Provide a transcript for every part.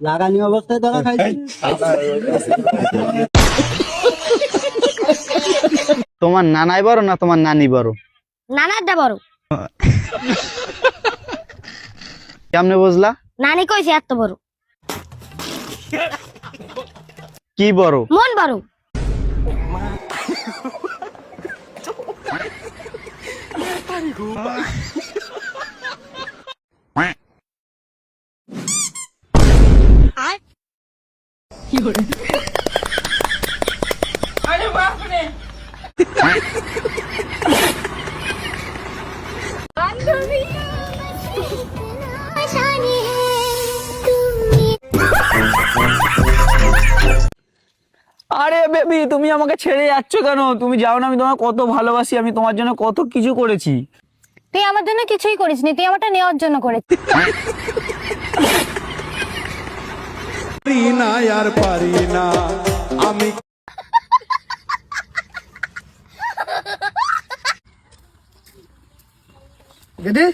লাগানি অবস্থায় ধরা খাইছি। তোমার নানাই বড় না তোমার নানি বড়? নানারটা বড়। কেমনে বুঝলা? নানি কইছে এত বড়। কি বড়? মন বড়। আরে বেবি, তুমি আমাকে ছেড়ে যাচ্ছ কেন? তুমি যাও না, আমি তোমাকে কত ভালোবাসি, আমি তোমার জন্য কত কিছু করেছি। তুই আমার জন্য কিছুই করিসনি, তুই আমারটা নেওয়ার জন্য করেছিস। পারি না আর পারি না আমি। দিদি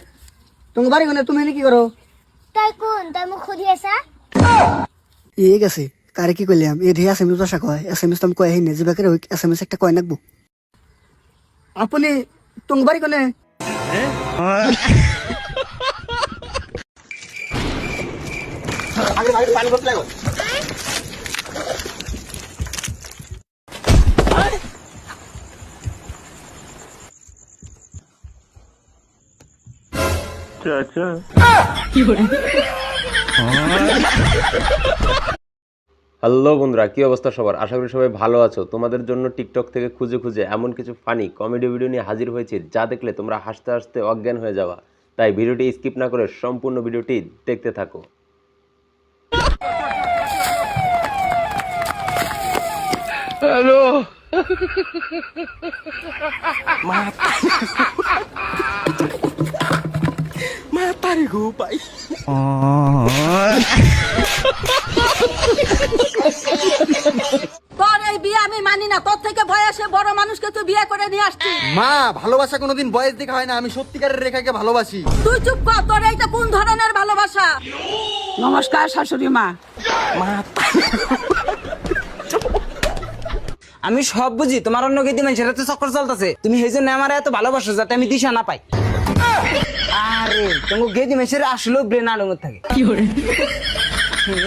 তোমার বাড়ি কোনে? তুমি এনে কি করো? তাই কোন তাই মুখ খুঁজি আসা? এই গেছে কারে কি করলাম? এ ধে এসএমএস দশা কয়, এসএমএস তো আমি কয় হিনে যে বাকি এসএমএস একটা কয় নাকবো। আপনি তোমার বাড়ি কোনে? হ্যালো বন্ধুরা, কি অবস্থা সবার? আশা করি সবাই ভালো আছো। তোমাদের জন্য টিকটক থেকে খুঁজে খুঁজে এমন কিছু ফানি কমেডি ভিডিও নিয়ে হাজির হয়েছে যা দেখলে তোমরা হাসতে হাসতে অজ্ঞান হয়ে যাওয়া। তাই ভিডিওটি স্কিপ না করে সম্পূর্ণ ভিডিওটি দেখতে থাকো। তোর এই বিয়ে আমি মানি না। তোর থেকে বয়সে বড় মানুষকে তুই বিয়ে করে নিয়ে আসছিস। মা, ভালোবাসা কোনোদিন বয়স দেখা হয় না। আমি সত্যিকারের রেখাকে ভালোবাসি। তুই চুপ কর। তোর এইটা কোন ধরনের ভালোবাসা? নমস্কার শাশুড়ি মা। আমি সব বুঝি, তোমার অন্য গেদি মানুষের তো চক্কর চলতেছে। তুমি সেই জন্য আমার এত ভালোবাসো যাতে আমি দিশা না পাই। আরে তোমার গেদি মানুষের আসলে ব্রেন আলমত থাকে।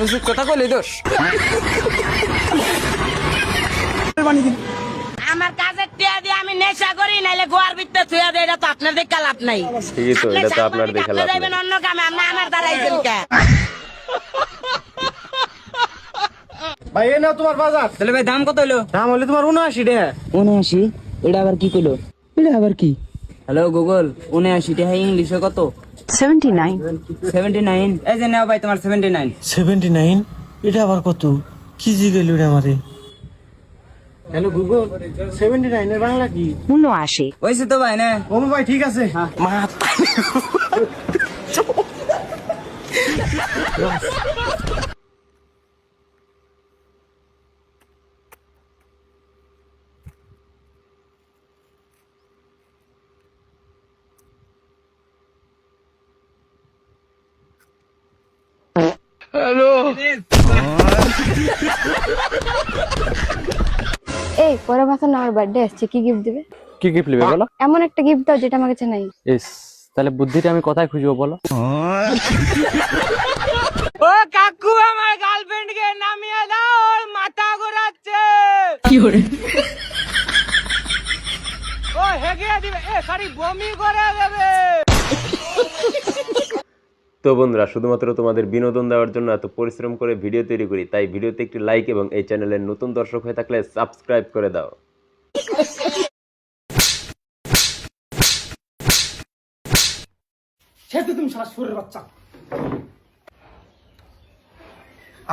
উচিত কথা কইলে দোষ। আমার কাজের টিয়া দিয়ে আমি নেশা করি, নাইলে গোয়ার ভিতরে থুয়া দেয়। এটা তো আপনার দেখে লাভ নাই। ঠিকই তো, এটা তো আপনার দেখে লাভ নেই। অন্য কামে আপনি আমার দাঁড়াইছেন কে? ভাই, এ নাও তোমার বাজার। তাহলে ভাই দাম কত হলো? দাম হলে তোমার 79 টাকা। 79? এটা আবার কি কইলো? এটা আবার কি? হ্যালো গুগল, 79 টাকা ইংলিশে কত? 79। 79? এই যে নাও ভাই তোমার 79। 79? এটা আবার কত? কি জিগেল রে আমারে? হ্যালো গুগল, 79 এর বাংলা কি? 79। ওইছে তো ভাই না? ও ভাই, ঠিক আছে। মা, এই পরের মাসে না আমার বার্থডে আসছে, কি গিফট দিবে? কি গিফট নেবে বলো? এমন একটা গিফট দাও যেটা আমার কাছে নাই। ইস, তাহলে বুদ্ধিটা আমি কোথায় খুঁজবো বলো? ও কাকু, আমার গার্লফ্রেন্ড কে নামিয়ে দাও, ওর মাথা ঘোরাচ্ছে। কি করে? ও হেগে দিবে, সরি বমি করে দেবে। তো বন্ধুরা, শুধুমাত্র তোমাদের বিনোদন দেওয়ার জন্য এত পরিশ্রম করে ভিডিও তৈরি করি, তাই ভিডিওতে একটি লাইক এবং এই চ্যানেলের নতুন দর্শক হয়ে থাকলে সাবস্ক্রাইব করে দাও।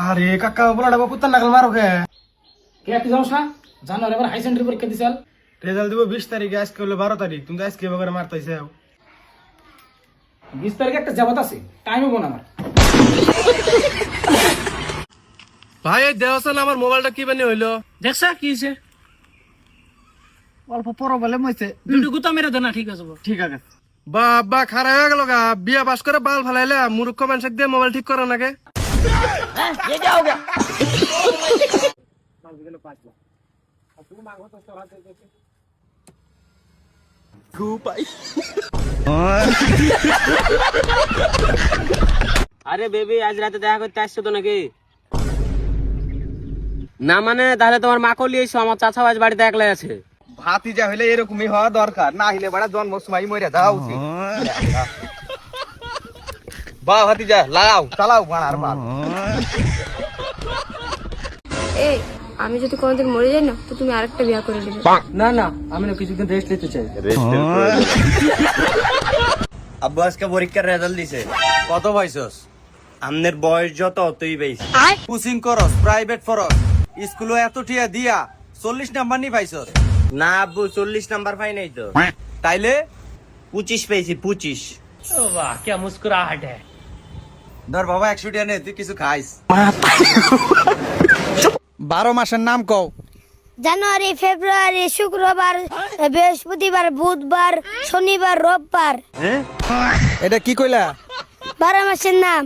আরে কাকা, বলাটা কুত্তা নাকল মারো কে? জানুয়ারি এবার হাই সেকেন্ডারি পরীক্ষা দিছাল। রেজাল্ট দিব 20 তারিখে, আজকে হলো 12 তারিখ। তুমি তো আজকে বগরে মারতাইছে। 20 তারিখে একটা জামাত আছে, টাইম হবো না আমার। ভাই, এই দেওয়াছেন আমার মোবাইলটা কি বানি হইলো? দেখছা কি হইছে? অল্প পর বলে মইছে। দুটো গুতা মেরে দে না, ঠিক আছে? ঠিক আছে। বাবা, খারাপ হয়ে গেল গা। বিয়া পাস করে বাল ফালাইলে মূর্খ মানুষ দিয়ে মোবাইল ঠিক করো নাকি? আরে বেবি আজ রাতে দেখা করতে আসছো তো নাকি? না মানে তাহলে তোমার মাকে নিয়ে এসো, আমার চাচা আজ বাড়িতে একলাই আছে। ভাতিজা হইলে এরকমই হওয়া দরকার, না হইলে বাড়া জন্ম সময় মরে দেওয়া উচিত। বা ভাতিজা লাগাও চালাও বাড়ার মাল। এই আমি যদি কোনোদিন মরে যাই না তো তুমি আরেকটা বিয়ে করে দিবে। না না, আমি না কিছুদিন রেস্ট নিতে চাই। আব্বু আজকে পরীক্ষার রেজাল্ট দিছে। কত পাইছস? আমনের বয়স যত তুই পাইছিস। কোচিং করস, প্রাইভেট ফরস, স্কুলে এত টিয়া দিয়া 40 নাম্বার নি পাইছস? না আব্বু 40 নাম্বার পাই নাই তো। তাইলে 25 পেয়েছি 25। ও বাহ কি মুস্কুরাহট है। ধর বাবা 100 টাকা নে, তুই কিছু খাইস। 12 মাসের নাম কও। জানুয়ারি, ফেব্রুয়ারি, শুক্রবার, বৃহস্পতিবার, বুধবার, শনিবার, রোববার। এটা কি কইলা? 12 মাসের নাম।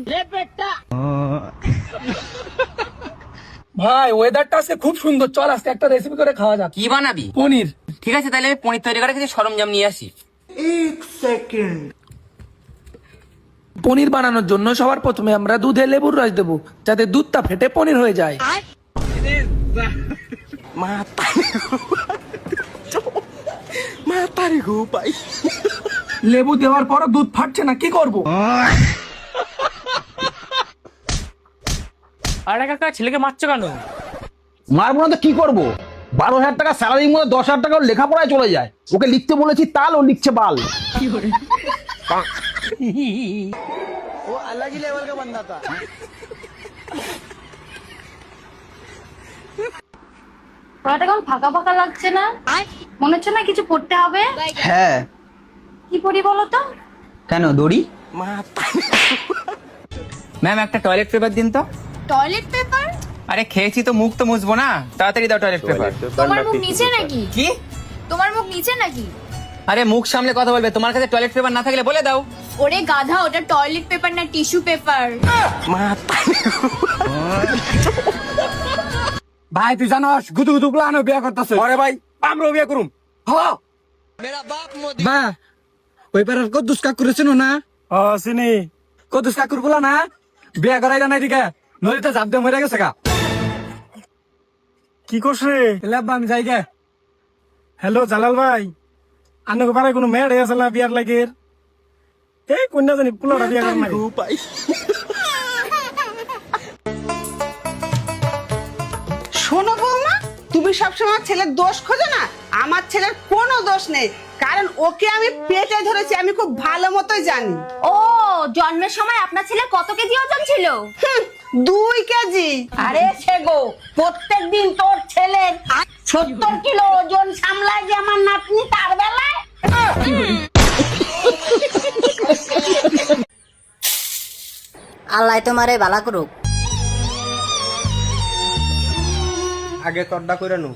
ভাই ওয়েদারটা আজকে খুব সুন্দর, চল আজকে একটা রেসিপি করে খাওয়া যাক। কি বানাবি? পনির। ঠিক আছে, তাহলে আমি পনির তৈরি করার কিছু সরঞ্জাম নিয়ে আসি। পনির বানানোর জন্য সবার প্রথমে আমরা দুধে লেবুর রস দেবো, যাতে দুধটা ফেটে পনির হয়ে যায়। লেবু দেওয়ার পর দুধ ফাটছে না, কি করব? আরে কাকা, ছেলেকে মারছো কেন? মারবো না তো কি করবো? 12,000 টাকা স্যালারির মধ্যে 10,000 টাকা ওর লেখাপড়ায় চলে যায়। ওকে লিখতে বলেছি তাল, ও লিখছে বাল। ও अलग ही लेवल का बंदा था। পড়াটা কেমন ফাঁকা ফাঁকা লাগছে না? মনে হচ্ছে না কিছু পড়তে হবে। হ্যাঁ কি পড়ি বলো তো? কেন দড়ি? ম্যাম একটা টয়লেট পেপার দিন তো। Toilet paper? আরে খেয়েছি তো, মুখ তো মুছবো না, তাড়াতাড়ি দাও টয়লেট পেপার। তোমার মুখ নিচে নাকি? কি? তোমার মুখ নিচে নাকি? আরে মুখ সামলে কথা বলবে, তোমার কাছে টয়লেট পেপার না থাকলে বলে দাও। ওরে গাধা, ওটা টয়লেট পেপার না, টিস্যু পেপার। ভাই তুই জানোস গুদু গুদু প্লানো বিয়ে করতেছে। আরে ভাই আমরাও বিয়ে করুম। বা ওই পাড়ার কদ্দুস কাকুর চেনো না? ও চিনি। কদ্দুস কাকুর বলা না বিয়ে করাই না এদিকে, নদীতে ঝাঁপ দিয়ে মরে গেছে গা। কি করছে? আমি যাই গে। হ্যালো জালাল ভাই, আনকে পারে কোনো মেয়ে আছে না বিয়ার লাগে? এই কন্যা জানি পুলাটা বিয়ে করার লাগে। শোনো বৌমা, তুমি সবসময় ছেলের দোষ খোঁজো না। আমার ছেলের কোনো দোষ নেই, কারণ ওকে আমি পেটে ধরেছি, আমি খুব ভালো মতোই জানি। ও, জন্মের সময় আপনার ছেলে কত কেজি ওজন ছিল? 2 কেজি। আরে সেগো, প্রত্যেকদিন তোর ছেলের 70 কিলো ওজন সামলায় যে আমার নাতনি, তার বেলায় আল্লাহ তোমারে ভালো করুক। আগে তড্ডা করে নু।